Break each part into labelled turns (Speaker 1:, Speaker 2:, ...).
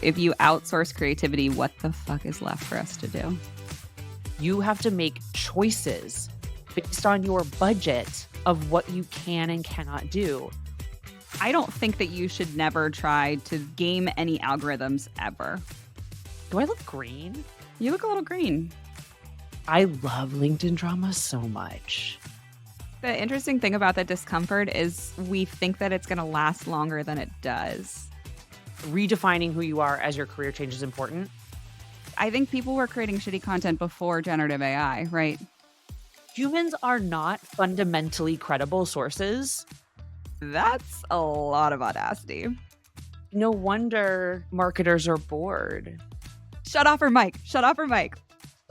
Speaker 1: if you outsource creativity, what the fuck is left for us to do?
Speaker 2: You have to make choices based on your budget of what you can and cannot do.
Speaker 1: I don't think that you should never try to game any algorithms ever.
Speaker 2: Do I look green?
Speaker 1: You look a little green.
Speaker 2: I love LinkedIn drama so much.
Speaker 1: The interesting thing about that discomfort is we think that it's going to last longer than it does.
Speaker 2: Redefining who you are as your career change is important.
Speaker 1: I think people were creating shitty content before generative AI, right?
Speaker 2: Humans are not fundamentally credible sources.
Speaker 1: That's a lot of audacity.
Speaker 2: No wonder marketers are bored.
Speaker 1: Shut off her mic. Shut off her mic.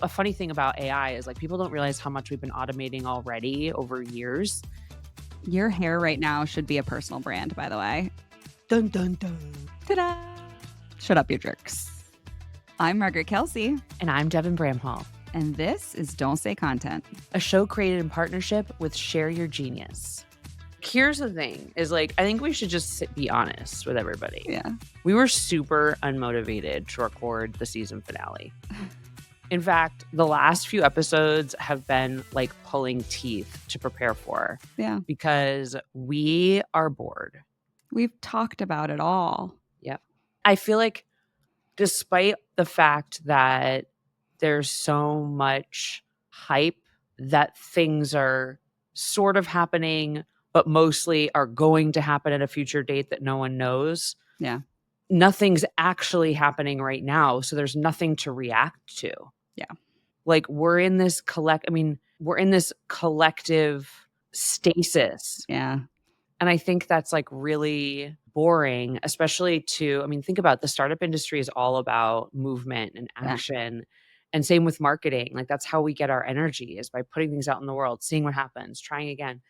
Speaker 2: A funny thing about AI is like people don't realize how much we've been automating already over years.
Speaker 1: Your hair right now should be a personal brand, by the way.
Speaker 2: Dun, dun, dun.
Speaker 1: Ta-da! Shut up, you jerks. I'm Margaret Kelsey.
Speaker 2: And I'm Devin Bramhall.
Speaker 1: And this is Don't Say Content,
Speaker 2: a show created in partnership with Share Your Genius. Here's the thing is like, I think we should just be honest with everybody.
Speaker 1: Yeah.
Speaker 2: We were super unmotivated to record the season finale. In fact, the last few episodes have been like pulling teeth to prepare for.
Speaker 1: Yeah.
Speaker 2: Because we are bored.
Speaker 1: We've talked about it all.
Speaker 2: Yep. I feel like despite the fact that there's so much hype that things are sort of happening, but mostly are going to happen at a future date that no one knows.
Speaker 1: Yeah.
Speaker 2: Nothing's actually happening right now. So there's nothing to react to.
Speaker 1: Yeah.
Speaker 2: Like we're in this collective stasis.
Speaker 1: Yeah.
Speaker 2: And I think that's like really boring, especially think about the startup industry is all about movement and action. Yeah. And same with marketing. Like that's how we get our energy is by putting things out in the world, seeing what happens, trying again.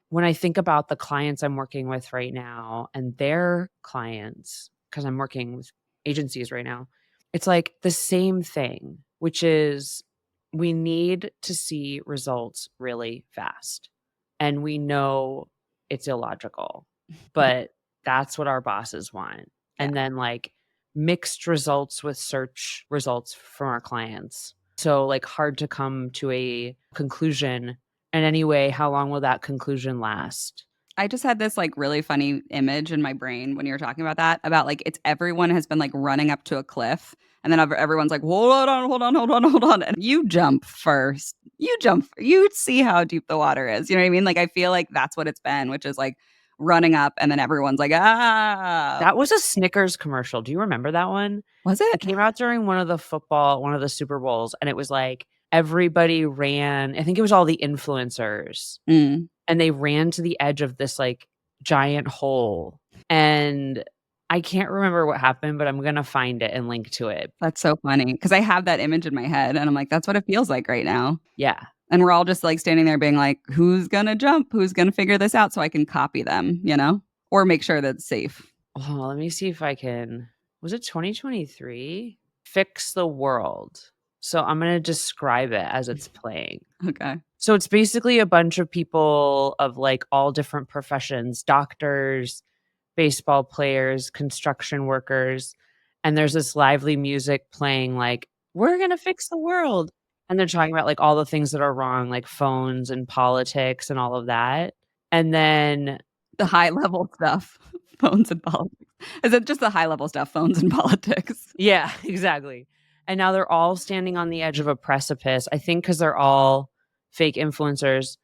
Speaker 2: When I think about the clients I'm working with right now and their clients, because I'm working with agencies right now, it's like the same thing, which is we need to see results really fast. And we know it's illogical, but that's what our bosses want. Yeah. And then like mixed results with search results from our clients. So like hard to come to a conclusion. And anyway, how long will that conclusion last?
Speaker 1: I just had this like really funny image in my brain when you were talking about that, about like it's everyone has been like running up to a cliff and then everyone's like, hold on. And you jump first. You see how deep the water is. You know what I mean? Like, I feel like that's what it's been, which is like running up and then everyone's like, ah.
Speaker 2: That was a Snickers commercial. Do you remember that one?
Speaker 1: Was it?
Speaker 2: It came out during one of the Super Bowls. And it was like everybody ran. I think it was all the influencers. And they ran to the edge of this like giant hole. And I can't remember what happened, but I'm going to find it and link to it.
Speaker 1: That's so funny. Because I have that image in my head and I'm like, that's what it feels like right now.
Speaker 2: Yeah.
Speaker 1: And we're all just like standing there being like, who's going to jump? Who's going to figure this out so I can copy them, you know? Or make sure that it's safe.
Speaker 2: Oh, let me see if I can. Was it 2023? Fix the World. So I'm going to describe it as it's playing.
Speaker 1: Okay.
Speaker 2: So it's basically a bunch of people of like all different professions, doctors, baseball players, construction workers. And there's this lively music playing like, we're going to fix the world. And they're talking about like all the things that are wrong, like phones and politics and all of that. And then
Speaker 1: the high level stuff, phones and politics. Is it just the high level stuff, phones and politics?
Speaker 2: Yeah, exactly. And now they're all standing on the edge of a precipice. I think because they're all fake influencers.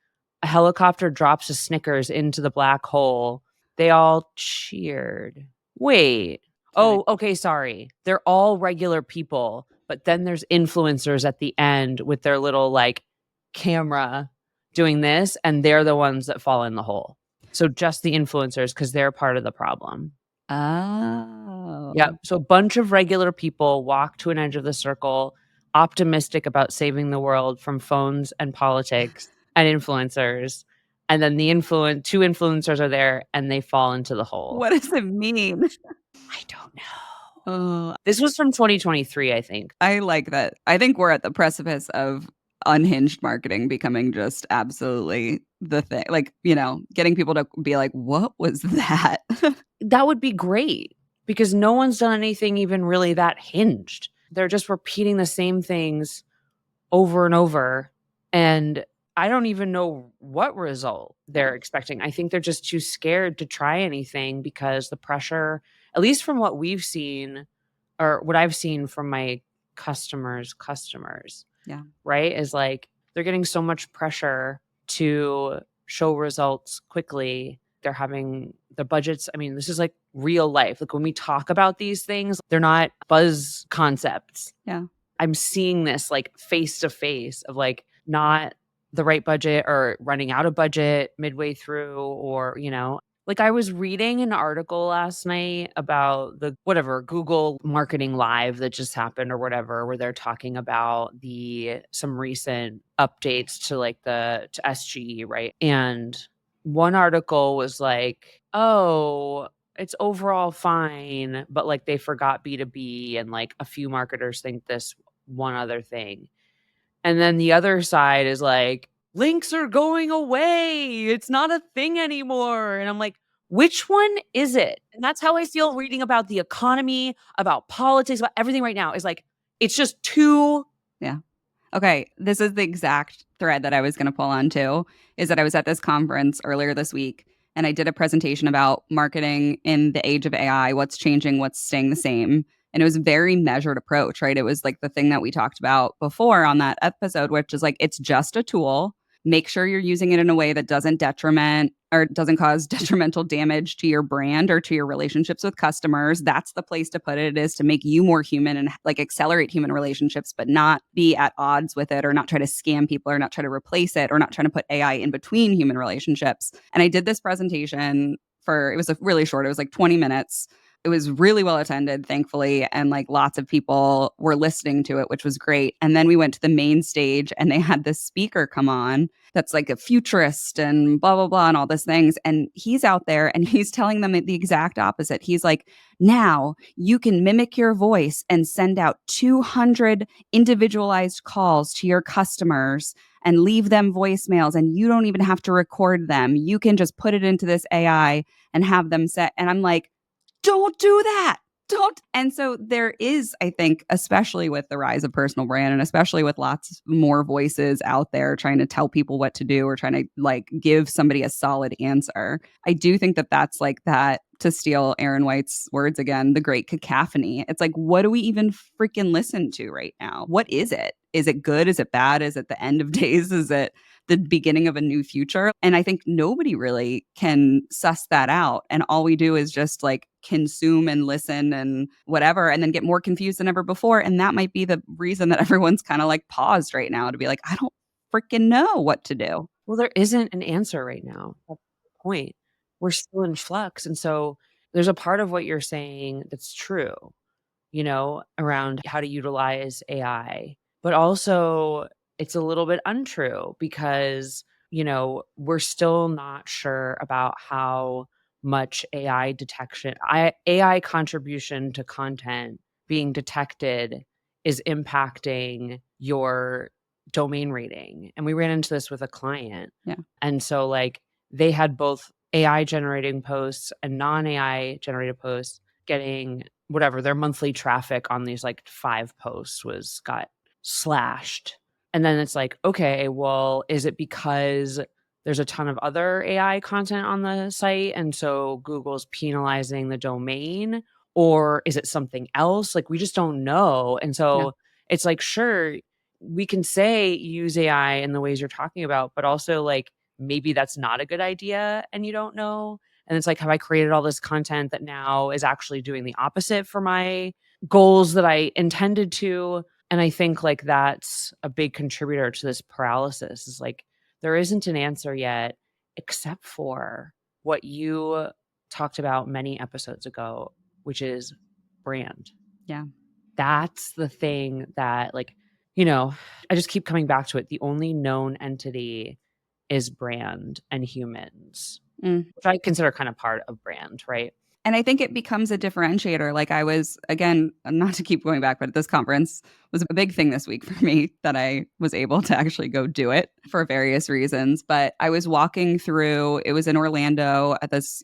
Speaker 2: A helicopter drops a Snickers into the black hole. They all cheered. Wait. Oh, okay, sorry. They're all regular people, but then there's influencers at the end with their little like camera doing this, and they're the ones that fall in the hole. So just the influencers because they're part of the problem.
Speaker 1: Oh.
Speaker 2: Yeah. So a bunch of regular people walk to an edge of the circle, optimistic about saving the world from phones and politics and influencers. And then the two influencers are there and they fall into the hole.
Speaker 1: What does it mean?
Speaker 2: I don't know. Oh, this was from 2023, I think.
Speaker 1: I like that. I think we're at the precipice of unhinged marketing becoming just absolutely the thing. Like, you know, getting people to be like, what was that?
Speaker 2: That would be great. because no one's done anything even really that hinged. They're just repeating the same things over and over, and I don't even know what result
Speaker 1: Yeah.
Speaker 2: they're expecting. I think they're just too scared to try anything because the pressure, at least from what we've seen or what I've seen from my customers,
Speaker 1: Yeah.
Speaker 2: right, is like they're getting so much pressure to show results quickly. They're having the budgets. I mean, this is like real life. Like when we talk about these things, they're not buzz concepts.
Speaker 1: Yeah.
Speaker 2: I'm seeing this like face to face of like not the right budget or running out of budget midway through or, like I was reading an article last night about the whatever Google marketing live that just happened or whatever, where they're talking about some recent updates to like to SGE, right? And one article was like, oh, it's overall fine, but like they forgot B2B and like a few marketers think this one other thing. And then the other side is like, links are going away. It's not a thing anymore. And I'm like, which one is it? And that's how I feel reading about the economy, about politics, about everything right now is like, it's just too.
Speaker 1: Yeah. Okay, this is the exact thread that I was going to pull on too, is that I was at this conference earlier this week and I did a presentation about marketing in the age of AI, what's changing, what's staying the same. And it was a very measured approach, right? It was like the thing that we talked about before on that episode, which is like it's just a tool. Make sure you're using it in a way that doesn't detriment or doesn't cause detrimental damage to your brand or to your relationships with customers. That's the place to put it, is to make you more human and like accelerate human relationships, but not be at odds with it or not try to scam people or not try to replace it or not trying to put AI in between human relationships. And I did this presentation it was a really short, it was like 20 minutes. It was really well attended, thankfully, and like lots of people were listening to it, which was great. And then we went to the main stage and they had this speaker come on that's like a futurist and blah blah blah and all these things, and he's out there and he's telling them the exact opposite. He's like, now you can mimic your voice and send out 200 individualized calls to your customers and leave them voicemails, and you don't even have to record them. You can just put it into this AI and have them set. And I'm like, don't do that. Don't. And so there is, I think, especially with the rise of personal brand and especially with lots more voices out there trying to tell people what to do or trying to like give somebody a solid answer. I do think that that's like that, to steal Aaron White's words again, the great cacophony. It's like, what do we even freaking listen to right now? What is it? Is it good? Is it bad? Is it the end of days? Is it the beginning of a new future? And I think nobody really can suss that out. And all we do is just like consume and listen and whatever, and then get more confused than ever before. And that might be the reason that everyone's kind of like paused right now to be like, I don't freaking know what to do.
Speaker 2: Well, there isn't an answer right now. That's the point. We're still in flux. And so there's a part of what you're saying that's true, around how to utilize AI. But also, it's a little bit untrue because, we're still not sure about how much AI contribution to content being detected is impacting your domain rating. And we ran into this with a client.
Speaker 1: Yeah.
Speaker 2: And so, like, they had both AI generating posts and non AI generated posts getting whatever their monthly traffic on these like 5 posts got slashed. And then it's like, okay, well, is it because there's a ton of other AI content on the site and so Google's penalizing the domain, or is it something else? Like we just don't know. And
Speaker 1: Yeah.
Speaker 2: so it's like, sure, we can say use AI in the ways you're talking about, but also like maybe that's not a good idea and you don't know. And it's like, have I created all this content that now is actually doing the opposite for my goals that I intended to? And I think like that's a big contributor to this paralysis is like, there isn't an answer yet, except for what you talked about many episodes ago, which is brand.
Speaker 1: Yeah.
Speaker 2: That's the thing that like, I just keep coming back to it. The only known entity is brand and humans.
Speaker 1: Mm.
Speaker 2: which I consider kind of part of brand, right?
Speaker 1: And I think it becomes a differentiator. Like I was, again, not to keep going back, but this conference was a big thing this week for me that I was able to actually go do it for various reasons. But I was walking through, it was in Orlando at this,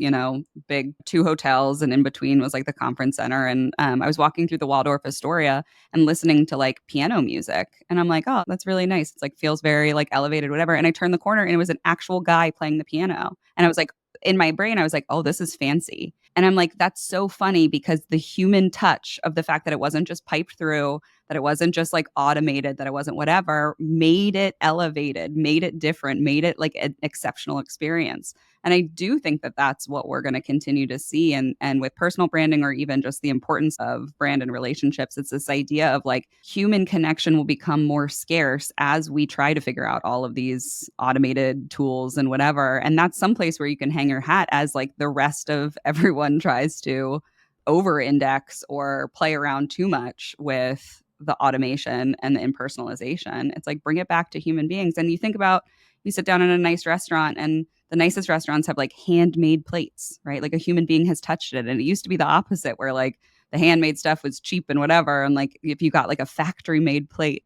Speaker 1: big two hotels, and in between was like the conference center. And I was walking through the Waldorf Astoria and listening to like piano music. And I'm like, oh, that's really nice. It's like feels very like elevated, whatever. And I turned the corner and it was an actual guy playing the piano. And I was like, in my brain, I was like, oh, this is fancy. And I'm like, that's so funny because the human touch of the fact that it wasn't just piped through, that it wasn't just like automated, that it wasn't whatever, made it elevated, made it different, made it like an exceptional experience. And I do think that that's what we're going to continue to see. And with personal branding, or even just the importance of brand and relationships, it's this idea of like human connection will become more scarce as we try to figure out all of these automated tools and whatever. And that's someplace where you can hang your hat as like the rest of everyone tries to over index or play around too much with the automation and the impersonalization. It's like bring it back to human beings. And you think about, you sit down in a nice restaurant, and the nicest restaurants have like handmade plates, right? Like a human being has touched it. And it used to be the opposite, where like the handmade stuff was cheap and whatever. And like if you got like a factory made plate,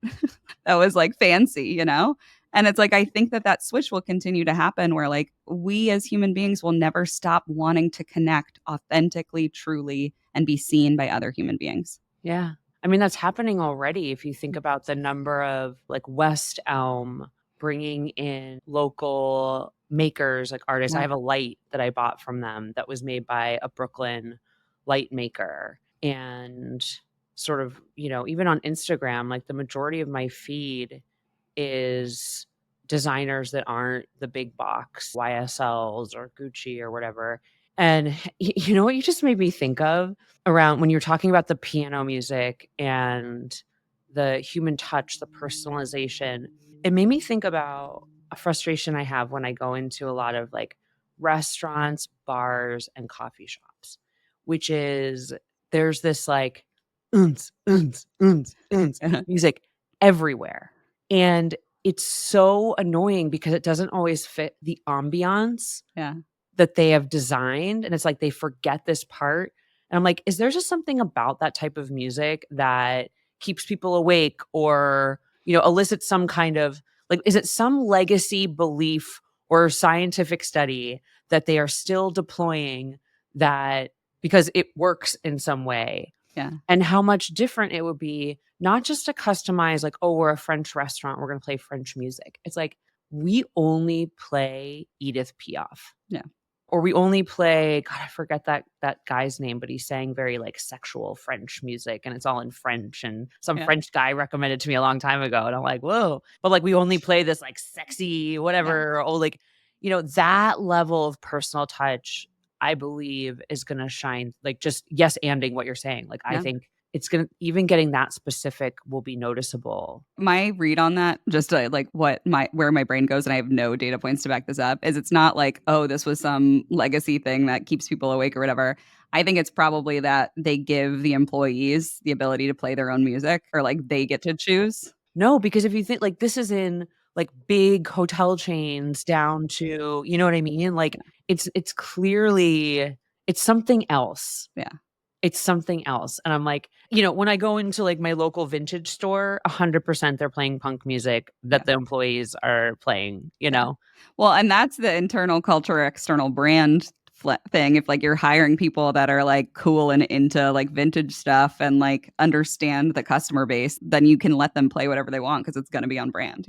Speaker 1: that was like fancy, And it's like, I think that that switch will continue to happen where like we as human beings will never stop wanting to connect authentically, truly, and be seen by other human beings.
Speaker 2: Yeah. I mean, that's happening already if you think about the number of like West Elm bringing in local makers, like artists. I
Speaker 1: Yeah.
Speaker 2: have a light that I bought from them that was made by a Brooklyn light maker. And sort of, even on Instagram, like the majority of my feed is designers that aren't the big box YSLs or Gucci or whatever. And you know what you just made me think of around when you're talking about the piano music and the human touch, the personalization, it made me think about a frustration I have when I go into a lot of like restaurants, bars, and coffee shops, which is there's this like unz, unz, unz, unz music everywhere. And it's so annoying because it doesn't always fit the ambiance
Speaker 1: Yeah.
Speaker 2: that they have designed, and it's like they forget this part, and I'm like, is there just something about that type of music that keeps people awake or, elicits some kind of like, is it some legacy belief or scientific study that they are still deploying that because it works in some way?
Speaker 1: Yeah.
Speaker 2: And how much different it would be not just to customize like, "Oh, we're a French restaurant, we're gonna play French music." It's like, we only play Edith Piaf,
Speaker 1: Yeah.
Speaker 2: or we only play God, I forget that guy's name, but he sang very, like, sexual French music, and it's all in French, and some
Speaker 1: Yeah.
Speaker 2: French guy recommended to me a long time ago, and I'm like, "Whoa." But, like, we only play this, like, sexy
Speaker 1: Yeah.
Speaker 2: whatever, oh, like, that level of personal touch, I believe, is gonna shine, like, just yes-anding what you're saying. Like, I
Speaker 1: Yeah.
Speaker 2: think it's gonna even getting that specific will be noticeable.
Speaker 1: My read on that, just to, like what my where my brain goes, and I have no data points to back this up, is it's not like, oh, this was some legacy thing that keeps people awake or whatever. I think it's probably that they give the employees the ability to play their own music, or like they get to choose.
Speaker 2: No, because if you think like this is in like big hotel chains down to, you know what I mean? Like it's clearly it's something else.
Speaker 1: Yeah.
Speaker 2: It's something else. And I'm like, when I go into like my local vintage store, 100% they're playing punk music
Speaker 1: Yeah.
Speaker 2: that the employees are playing, you
Speaker 1: Yeah.
Speaker 2: know?
Speaker 1: Well, and that's the internal culture, external brand thing. If like you're hiring people that are like cool and into like vintage stuff and like understand the customer base, then you can let them play whatever they want because it's going to be on brand.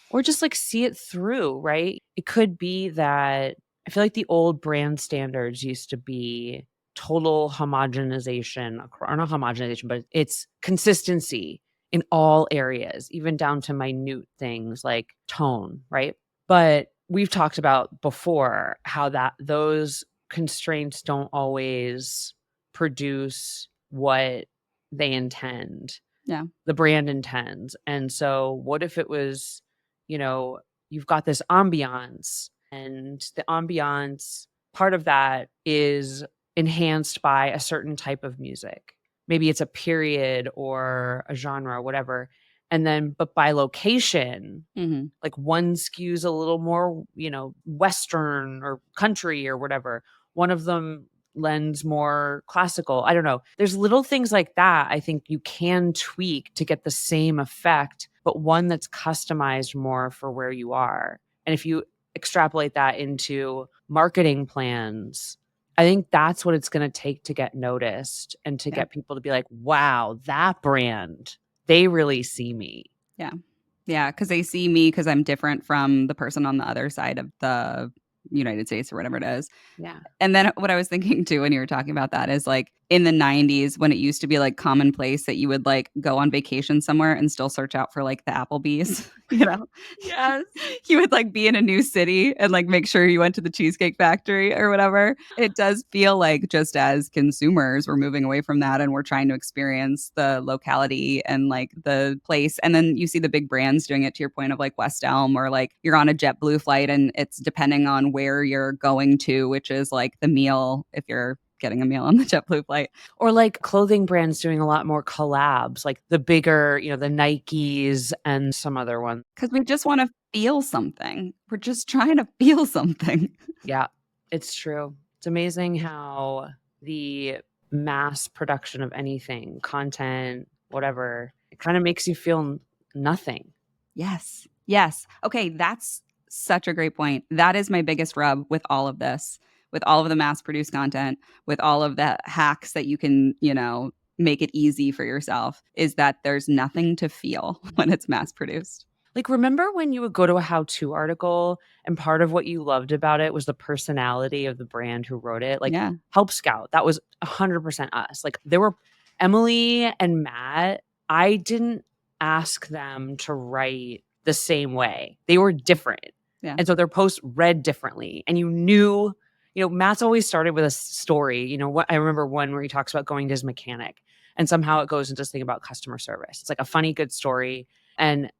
Speaker 2: Or just like see it through, right? It could be that I feel like the old brand standards used to be total homogenization, or not homogenization, but it's consistency in all areas, even down to minute things like tone, right? But we've talked about before how that those constraints don't always produce what they intend,
Speaker 1: Yeah.
Speaker 2: the brand intends. And so what if it was, you know, you've got this ambiance, and the ambiance, part of that is enhanced by a certain type of music. Maybe it's a period or a genre or whatever. And then, but by location,
Speaker 1: Mhm.
Speaker 2: like one skews a little more, Western or country or whatever. One of them lends more classical. I don't know. There's little things like that I think you can tweak to get the same effect, but one that's customized more for where you are. And if you extrapolate that into marketing plans, I think that's what it's going to take to get noticed and to
Speaker 1: Yeah.
Speaker 2: get people to be like, wow, that brand, they really see me.
Speaker 1: Yeah. Yeah, because they see me because 'cause I'm different from the person on the other side of the United States or whatever it is.
Speaker 2: Yeah.
Speaker 1: And then what I was thinking too when you were talking about that is like in the 90s when it used to be like commonplace that you would like go on vacation somewhere and still search out for like the Applebee's, you know?
Speaker 2: Yes.
Speaker 1: You would like be in a new city and like make sure you went to the Cheesecake Factory or whatever. It does feel like just as consumers, we're moving away from that and we're trying to experience the locality and like the place. And then you see the big brands doing it to your point of like West Elm or like you're on a JetBlue flight and it's depending on where you're going to, which is like the meal if you're getting a meal on the JetBlue flight.
Speaker 2: Or like clothing brands doing a lot more collabs, like the bigger, the Nikes and some other one.
Speaker 1: Because we just want to feel something. We're just trying to feel something.
Speaker 2: Yeah, it's true. It's amazing how the mass production of anything, content, whatever, it kind of makes you feel nothing.
Speaker 1: Yes. Yes. Okay, that's such a great point. That is my biggest rub with all of this, with all of the mass produced content, with all of the hacks that you can, make it easy for yourself, is that there's nothing to feel when it's mass produced.
Speaker 2: Like, remember when you would go to a how-to article and part of what you loved about it was the personality of the brand who wrote it? Like,
Speaker 1: Yeah.
Speaker 2: Help Scout, that was 100% us. Like, there were Emily and Matt, I didn't ask them to write the same way. They were different.
Speaker 1: Yeah.
Speaker 2: And so their posts read differently. And you knew, Matt's always started with a story. What I remember one where he talks about going to his mechanic and somehow it goes into this thing about customer service. It's like a funny, good story. And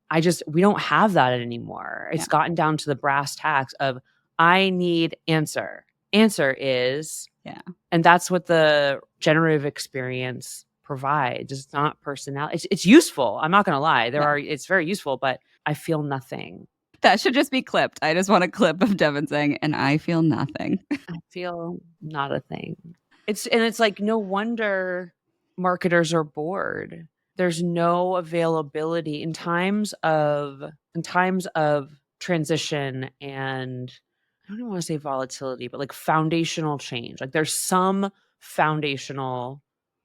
Speaker 2: we don't have that anymore. It's
Speaker 1: Yeah.
Speaker 2: gotten down to the brass tacks of I need answer. Answer is,
Speaker 1: Yeah.
Speaker 2: and that's what the generative experience provides. It's not personality. It's useful. I'm not going to lie. It's very useful, but I feel nothing.
Speaker 1: That should just be clipped. I just want a clip of Devin saying, and I feel nothing.
Speaker 2: I feel not a thing. It's like no wonder marketers are bored. There's no availability in times of transition and I don't even want to say volatility, but like foundational change. Like there's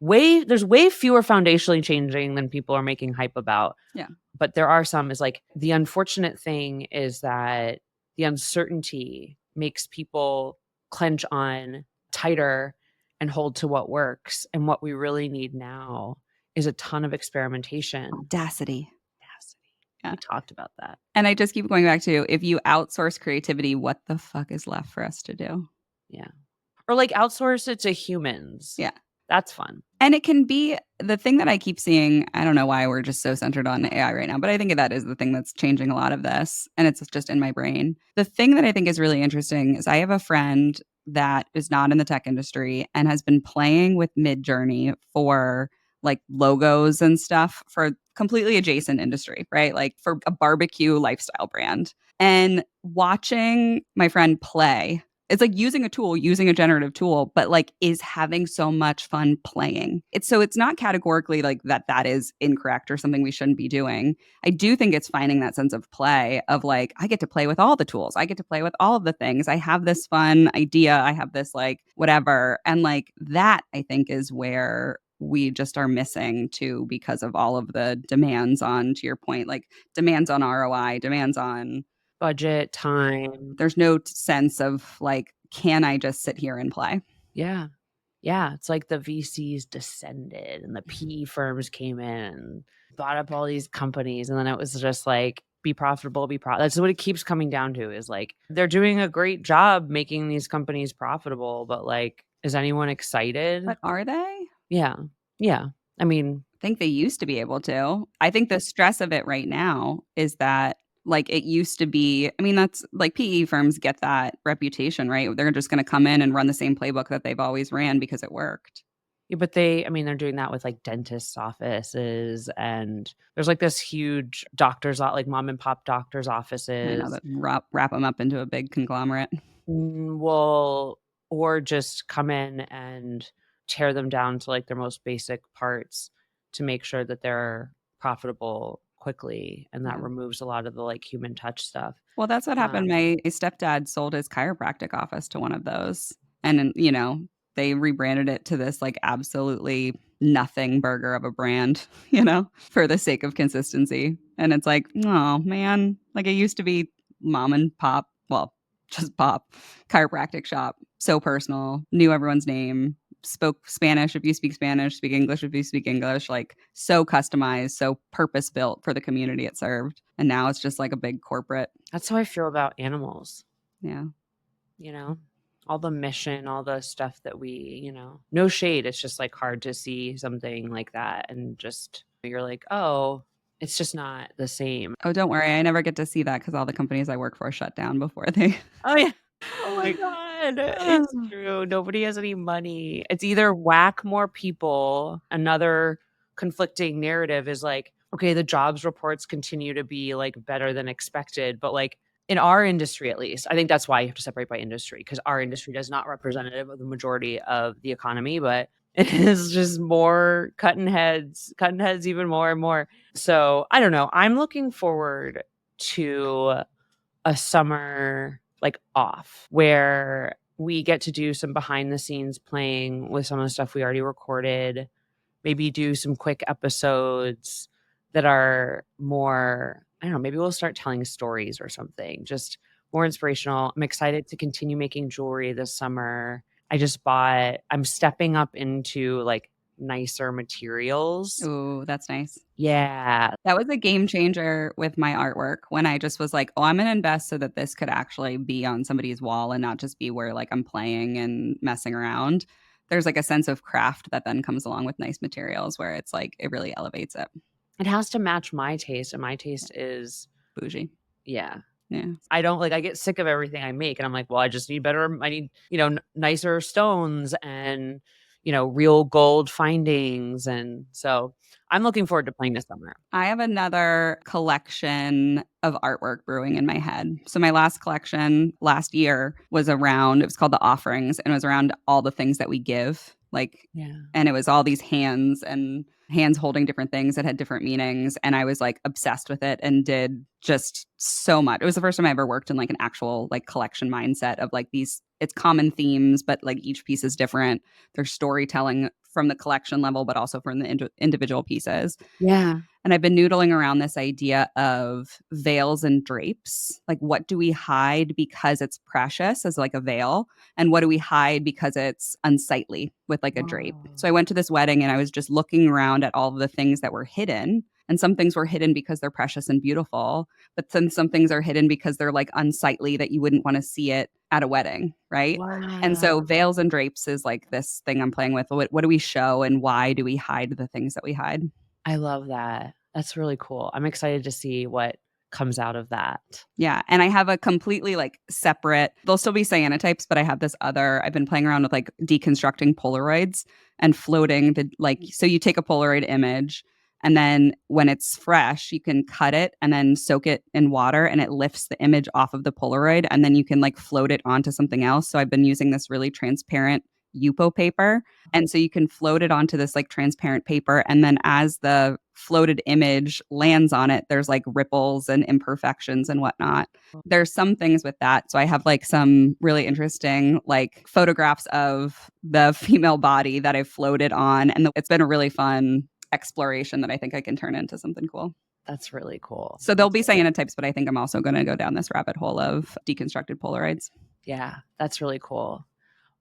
Speaker 2: way fewer foundationally changing than people are making hype about.
Speaker 1: Yeah.
Speaker 2: But there are some is like the unfortunate thing is that the uncertainty makes people clench on tighter and hold to what works. And what we really need now is a ton of experimentation.
Speaker 1: Audacity. Yeah.
Speaker 2: We talked about that.
Speaker 1: And I just keep going back to if you outsource creativity, what the fuck is left for us to do?
Speaker 2: Yeah. Or like outsource it to humans.
Speaker 1: Yeah.
Speaker 2: That's fun.
Speaker 1: And it can be the thing that I keep seeing. I don't know why we're just so centered on AI right now, but I think that is the thing that's changing a lot of this. And it's just in my brain. The thing that I think is really interesting is I have a friend that is not in the tech industry and has been playing with Midjourney for like logos and stuff for completely adjacent industry, right? Like for a barbecue lifestyle brand. And watching my friend play, it's like using a tool, using a generative tool, but like is having so much fun playing. It's not categorically like that is incorrect or something we shouldn't be doing. I do think it's finding that sense of play of like, I get to play with all the tools. I get to play with all of the things. I have this fun idea. I have this like whatever. And like that, I think, is where we just are missing too because of all of the demands on, to your point, like demands on ROI, demands on
Speaker 2: budget, time.
Speaker 1: there's no sense of like, can I just sit here and play?
Speaker 2: Yeah. Yeah. It's like the VCs descended and the PE firms came in and bought up all these companies. And then it was just like, be profitable, That's what it keeps coming down to is like, they're doing a great job making these companies profitable, but like, is anyone excited?
Speaker 1: But are they?
Speaker 2: Yeah. Yeah. I mean,
Speaker 1: I think they used to be able to. I think the stress of it right now is that like it used to be, I mean, that's like PE firms get that reputation, right? They're just going to come in and run the same playbook that they've always ran because it worked.
Speaker 2: Yeah, but I mean, they're doing that with, like, dentists' offices, and there's, like, this huge doctor's o like, mom and pop doctor's
Speaker 1: I know
Speaker 2: offices.
Speaker 1: that wrap them up into a big conglomerate.
Speaker 2: Will or just come in and tear them down to, like, their most basic parts to make sure that they're profitable quickly, and that
Speaker 1: Yeah.
Speaker 2: removes a lot of the, like, human touch stuff.
Speaker 1: Well, that's what happened.
Speaker 2: Um
Speaker 1: My stepdad sold his chiropractic office to one of those, and then, they rebranded it to this, like, absolutely nothing burger of a brand, for the sake of consistency, and it's like, "Oh, man." Like, it used to be mom and pop, well, just pop, chiropractic shop, so personal, knew everyone's name, spoke Spanish if you speak Spanish, speak English if you speak English, like, so customized, so purpose-built for the community it served, and now it's just like a big corporate.
Speaker 2: That's how I feel about animals,
Speaker 1: Yeah.
Speaker 2: you know? All the mission, all the stuff that no shade, it's just, like, hard to see something like that and just you're like, "Oh, it's just not the same."
Speaker 1: Oh, don't worry, I never get to see that because all the companies I work for shut down before they.
Speaker 2: Oh, yeah. Oh my god, it's true, nobody has any money. It's either whack more people. Another conflicting narrative is like, okay, the jobs reports continue to be, like, better than expected, but, like, in our industry at least, I think that's why you have to separate by industry because our industry is not representative of the majority of the economy, but it is just more cutting heads even more and more. So, I don't know, I'm looking forward to a summer, like, off where we get to do some behind the scenes playing with some of the stuff we already recorded, maybe do some quick episodes that are more I don't know, maybe we'll start telling stories or something, just more inspirational. I'm excited to continue making jewelry this summer. I'm stepping up into, like, nicer materials.
Speaker 1: Ooh, that's nice.
Speaker 2: Yeah.
Speaker 1: That was a game changer with my artwork when I just was like, "Oh, I'm gonna invest so that this could actually be on somebody's wall and not just be where, like, I'm playing and messing around." There's, like, a sense of craft that then comes along with nice materials where it's like, it really elevates it.
Speaker 2: It has to match my taste, and my
Speaker 1: Yeah,
Speaker 2: taste is
Speaker 1: bougie.
Speaker 2: yeah.
Speaker 1: Yeah.
Speaker 2: I don't like I get sick of everything I make, and I'm like, "Well, I need, nicer stones and, real gold findings," and so, I'm looking forward to playing this summer.
Speaker 1: I have another collection of artwork brewing in my head. So my last collection last year it was called The Offerings, and it was around all the things that we give, like,
Speaker 2: Yeah.
Speaker 1: and it was all these hands and hands holding different things that had different meanings, and I was, like, obsessed with it and did just so much. It was the first time I ever worked in, like, an actual, like, collection mindset of, like, these it's common themes, but, like, each piece is different. There's storytelling from the collection level, but also from the individual pieces.
Speaker 2: Yeah.
Speaker 1: And I've been noodling around this idea of veils and drapes. Like, what do we hide because it's precious as like a veil? And what do we hide because it's unsightly with like a drape?
Speaker 2: Oh.
Speaker 1: So I went to this wedding and I was just looking around at all of the things that were hidden. And some things were hidden because they're precious and beautiful, but then some things are hidden because they're like unsightly that you wouldn't want to see it at a wedding, right? And so
Speaker 2: Wow.
Speaker 1: veils and drapes is like this thing I'm playing with. What do we show and why do we hide the things that we hide?
Speaker 2: I love that. That's really cool. I'm excited to see what comes out of that.
Speaker 1: Yeah, and I have a completely, like, separate they'll still be cyanotypes, but I have this other I've been playing around with, like, deconstructing Polaroids and floating so you take a Polaroid image, and then when it's fresh, you can cut it and then soak it in water, and it lifts the image off of the Polaroid, and then you can, like, float it onto something else, so I've been using this really transparent Yupo paper, and so you can float it onto this, like, transparent paper, and then as the floated image lands on it, there's, like, ripples and imperfections and whatnot. There's some things with that, so I have, like, some really interesting, like, photographs of the female body that I've floated on, and it's been a really fun exploration that I think I can turn into something cool.
Speaker 2: That's really cool.
Speaker 1: So there'll
Speaker 2: That's
Speaker 1: be
Speaker 2: really
Speaker 1: cyanotypes, but I think I'm also gonna go down this rabbit hole of deconstructed Polaroids.
Speaker 2: yeah, that's really cool.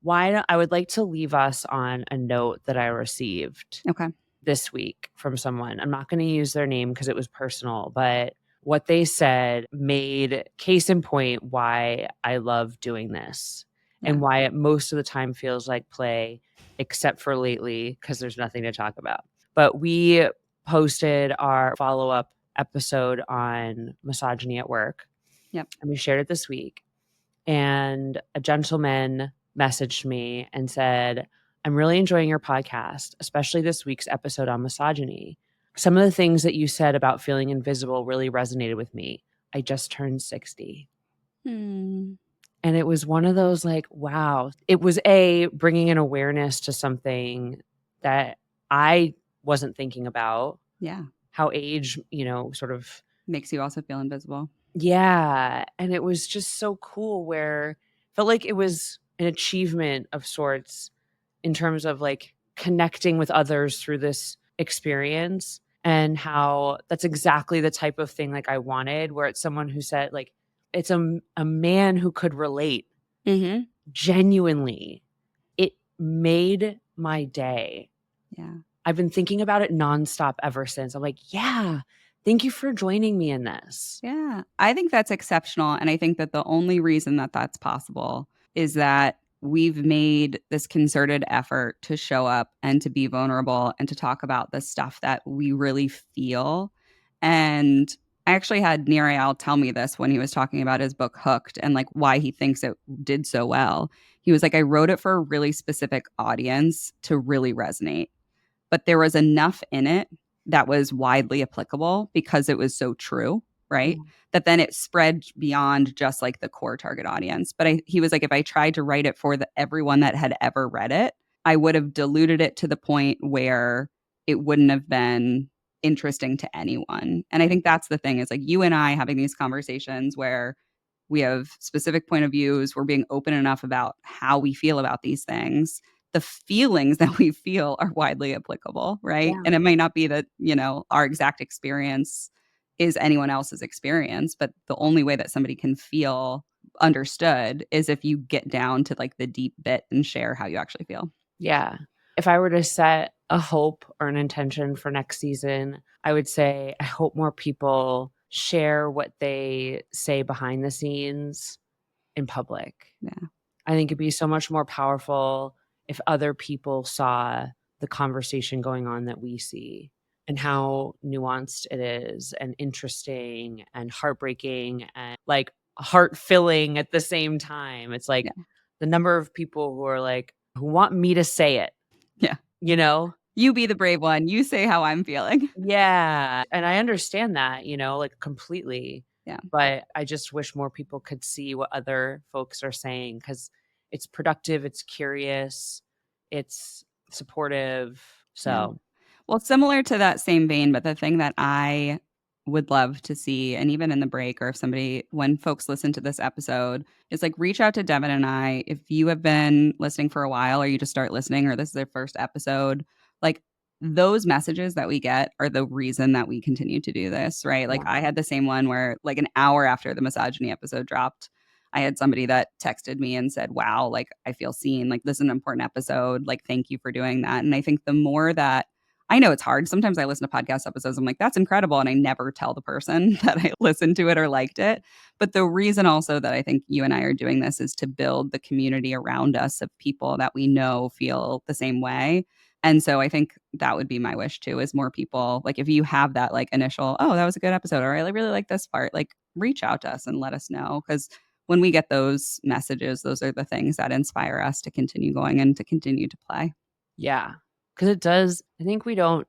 Speaker 2: Why don't I would like to leave us on a note that I received
Speaker 1: Okay.
Speaker 2: this week from someone. I'm not going to use their name because it was personal, but what they said made case in point why I love doing this
Speaker 1: Yeah.
Speaker 2: and why it most of the time feels like play, except for lately because there's nothing to talk about. But we posted our follow up episode on misogyny at work
Speaker 1: Yep.
Speaker 2: and we shared it this week. And a gentleman messaged me and said, I'm really enjoying your podcast, especially this week's episode on misogyny. Some of the things that you said about feeling invisible really resonated with me. I just turned 60.
Speaker 1: Hmm.
Speaker 2: And it was one of those like, wow. It was bringing an awareness to something that I wasn't thinking about,
Speaker 1: Yeah.
Speaker 2: how age, sort of,
Speaker 1: Makes you also feel invisible.
Speaker 2: yeah. And it was just so cool where felt like it was an achievement of sorts in terms of like connecting with others through this experience, and how that's exactly the type of thing like I wanted, where it's someone who said like it's a man who could relate
Speaker 1: Mhm.
Speaker 2: genuinely. It made my day.
Speaker 1: Yeah.
Speaker 2: I've been thinking about it nonstop ever since. I'm like, yeah, thank you for joining me in this.
Speaker 1: Yeah. I think that's exceptional, and I think that the only reason that that's possible is that we've made this concerted effort to show up and to be vulnerable and to talk about the stuff that we really feel. And I actually had Nirael tell me this when he was talking about his book Hooked and like why he thinks it did so well. He was like, I wrote it for a really specific audience to really resonate, but there was enough in it that was widely applicable because it was so true, right?
Speaker 2: Yeah.
Speaker 1: That then it spread beyond just like the core target audience. But he was like, if I tried to write it for everyone that had ever read it, I would have diluted it to the point where it wouldn't have been interesting to anyone. And I think that's the thing is like you and I having these conversations where we have specific point of views, we're being open enough about how we feel about these things, the feelings that we feel are widely applicable, right?
Speaker 2: Yeah.
Speaker 1: And it may not be that, our exact experience is anyone else's experience, but the only way that somebody can feel understood is if you get down to like the deep bit and share how you actually feel.
Speaker 2: Yeah. If I were to set a hope or an intention for next season, I would say I hope more people share what they say behind the scenes in public.
Speaker 1: Yeah.
Speaker 2: I think it'd be so much more powerful if other people saw the conversation going on that we see, and how nuanced it is and interesting and heartbreaking and like heart filling at the same time. It's like
Speaker 1: Yeah.
Speaker 2: the number of people who are like, who want me to say it,
Speaker 1: Yeah.
Speaker 2: you know?
Speaker 1: You be the brave one. You say how I'm feeling.
Speaker 2: Yeah, and I understand that, like, completely,
Speaker 1: Yeah.
Speaker 2: but I just wish more people could see what other folks are saying, because it's productive, it's curious, it's supportive,
Speaker 1: Yeah.
Speaker 2: so
Speaker 1: Well, similar to that same vein, but the thing that I would love to see, and even in the break, or if somebody, when folks listen to this episode, is like reach out to Devin and I. If you have been listening for a while, or you just start listening, or this is their first episode, like those messages that we get are the reason that we continue to do this, right? Like
Speaker 2: yeah,
Speaker 1: I had the same one where, like, an hour after the misogyny episode dropped, I had somebody that texted me and said, wow, like I feel seen. Like this is an important episode. Like, thank you for doing that. And I think the more that I know it's hard. Sometimes I listen to podcast episodes. I'm like, that's incredible. And I never tell the person that I listened to it or liked it. But the reason also that I think you and I are doing this is to build the community around us of people that we know feel the same way. And so I think that would be my wish too, is more people, like if you have that like initial, oh, that was a good episode, or I really like this part, like reach out to us and let us know. Because when we get those messages, those are the things that inspire us to continue going and to continue to play.
Speaker 2: yeah, because it does. I think we don't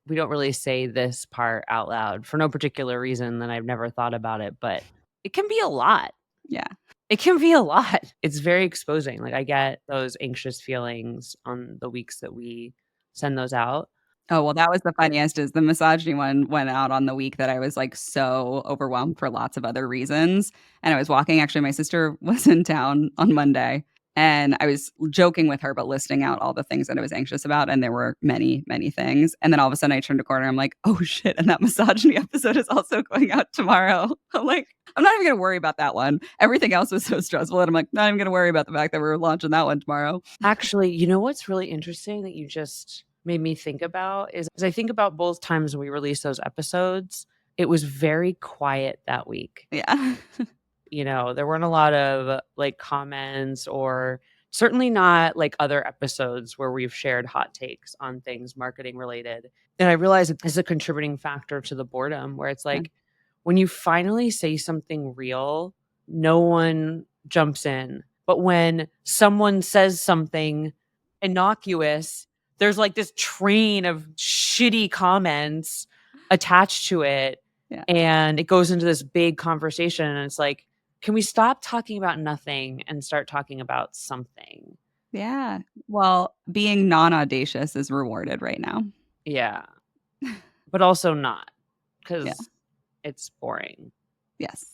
Speaker 2: really say this part out loud for no particular reason that I've never thought about it, but it can be a lot.
Speaker 1: Yeah.
Speaker 2: It can be a lot. It's very exposing. Like, I get those anxious feelings on the weeks that we send those out.
Speaker 1: Oh, well, that was the funniest is the misogyny one went out on the week that I was, like, so overwhelmed for lots of other reasons, and I was walking actually, my sister was in town on Monday, and I was joking with her, but listing out all the things that I was anxious about, and there were many, many things, and then all of a sudden I turned a corner, I'm like, "Oh, shit, and that misogyny episode is also going out tomorrow." I'm like, "I'm not even gonna worry about that one." Everything else was so stressful, and I'm like, "Not even gonna worry about the fact that we're launching that one tomorrow."
Speaker 2: Actually, you know what's really interesting that you just made me think about is as I think about both times we released those episodes, it was very quiet that week.
Speaker 1: Yeah.
Speaker 2: There weren't a lot of like comments, or certainly not like other episodes where we've shared hot takes on things marketing related. And I realize it is a contributing factor to the boredom, where it's
Speaker 1: Yeah.
Speaker 2: like when you finally say something real, no one jumps in. But when someone says something innocuous, there's like this train of shitty comments attached to it.
Speaker 1: Yeah.
Speaker 2: And it goes into this big conversation. And it's like, can we stop talking about nothing and start talking about something?
Speaker 1: Yeah. Well, being non-audacious is rewarded right now.
Speaker 2: Yeah. But also not,
Speaker 1: Yeah.
Speaker 2: because it's boring.
Speaker 1: Yes.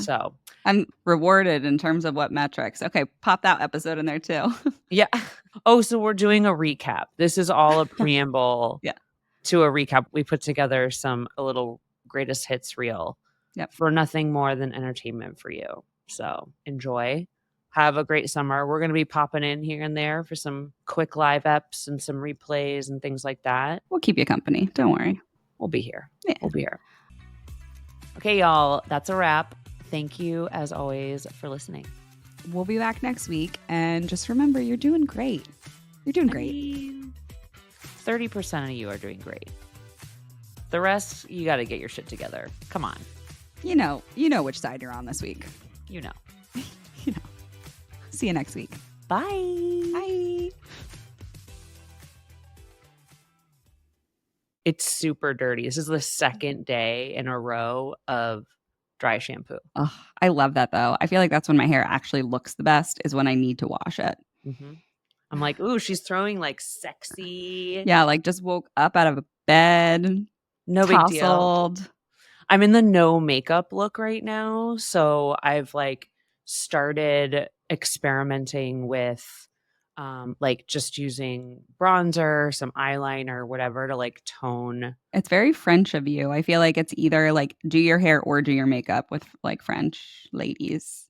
Speaker 2: So,
Speaker 1: I'm rewarded in terms of what metrics. Okay, pop that episode in there too.
Speaker 2: yeah. Oh, so we're doing a recap. This is all a preamble
Speaker 1: Yeah.
Speaker 2: to a recap. We put together a little greatest hits reel
Speaker 1: Yep.
Speaker 2: for nothing more than entertainment for you. So enjoy. Have a great summer. We're going to be popping in here and there for some quick live eps and some replays and things like that.
Speaker 1: We'll keep you company. Don't worry.
Speaker 2: We'll be here.
Speaker 1: Yeah.
Speaker 2: We'll be here. Okay, y'all. That's a wrap. Thank you, as always, for listening.
Speaker 1: We'll be back next week. And just remember, you're doing great. You're doing great.
Speaker 2: 30% of you are doing great. The rest, you got to get your shit together. Come on.
Speaker 1: You know which side you're on this week.
Speaker 2: You know.
Speaker 1: You know. See you next week.
Speaker 2: Bye.
Speaker 1: Bye.
Speaker 2: It's super dirty. This is the second day in a row of dry shampoo.
Speaker 1: Oh, I love that though. I feel like that's when my hair actually looks the best is when I need to wash it.
Speaker 2: Mm-hmm. I'm like, ooh, she's throwing like sexy.
Speaker 1: Yeah, like just woke up out of a bed.
Speaker 2: No big deal.
Speaker 1: Tousled.
Speaker 2: I'm in the no makeup look right now. So I've like started experimenting with like just using bronzer, some eyeliner, whatever to like tone.
Speaker 1: It's very French of you. I feel like it's either like do your hair or do your makeup with like French ladies.